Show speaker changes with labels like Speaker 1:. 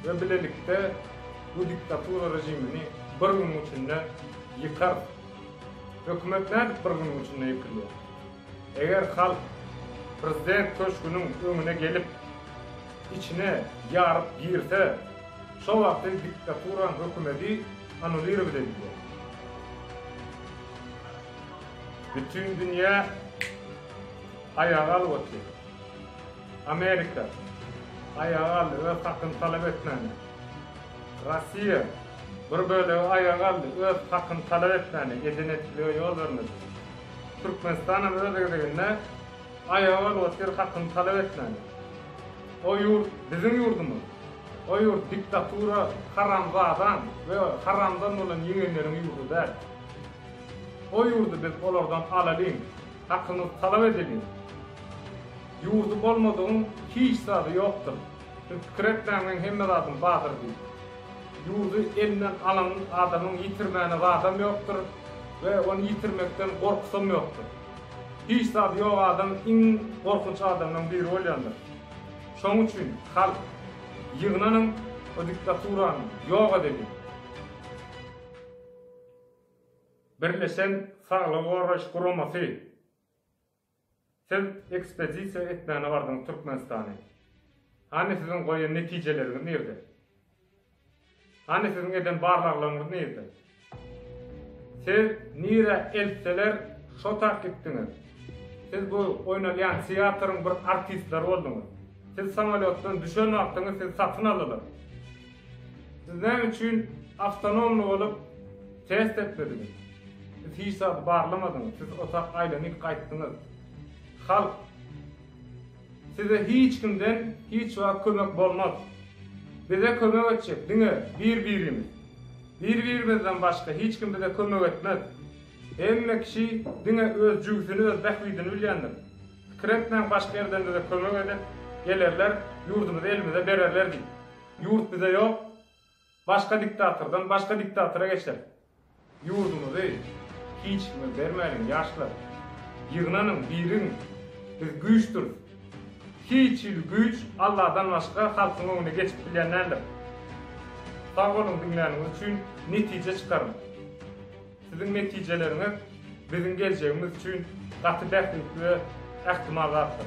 Speaker 1: ve bilelikte bu diktatura rejimini bir gün içinde yıkar. Hükümetler bir gün içinde yıkılıyor. Eğer halk prezident köşkünün önüne gelip içine yarıp girse, şu vakti diktaturan hükümeti anulır bilebiliyor. Bütün dünya ayağa alıvatıyor. Amerika ayağa aldı, öz hakkını talep etmeni. Rusya bir bölüğü ayağa aldı, öz hakkını talep etmeni. Edenetliğe yol vermedi. Türkmenistan'ın ödegine ayağa alıvatıyor, hakkını talep etmeni. O yurt bizim yurdumuz. O yurt diktatura haramzadan ve haramdan olan yeğenlerin yurdu değil. O yurdu biz onlardan alalım, hakkını talep edelim. Yurdu olmadığın hiç tadı yoktur. Fikretlerin hemen adım bağdır değil. Yurdu elinden alan adamın yitirmeyene adam yoktur ve onu yitirmekten korkusum yoktur. Hiç tadı yok adam, en korkunç adamın biri olyandır. Şoň üçin halk yığınanın o diktaturanın yok edelim. Birleşen Sağlık Goraş Kuruması siz ekspedisiya etmeni vardın Türkmenistan'a. Hani sizin koyun neticeleriniz nerede? Hani sizin eden barlaqlarınız nerede? Siz nire elseler şotak gittiniz. Siz bu oynayan tiyatrın bir artistler oldunuz. Siz samolyotdan düşen vaktiniz siz satın alırlar. Siz ne için avtonomlu olup test etmediniz? Siz hiç saat bağlamadınız. Siz otak ailenik kayttınız. Halk size hiç kimden hiç vakt kömek bolmaz. Bize kömek edecek, dine birbirimiz. Birbirimizden başka hiç kim bize kömek etmez. Emme kişi dine öz cügsünü, öz bekvidini bilyendir. Fikretlen başka yerden bize kömek edip gelirler, yurdumuzu elimize bererler değil. Yurt bize yok, başka diktatörden başka diktatöre geçer. Yurdumuzu hiç mi vermeyin yaşlar. Yığınanın, birin, biz güçtür. Hiç il güç Allah'dan başka halkın önüne geçip bilenlerdir. Sağ olun dinleyeniniz için netice çıkarın. Sizin neticeleriniz bizim geleceğimiz için katı beklik ve ihtimallattır.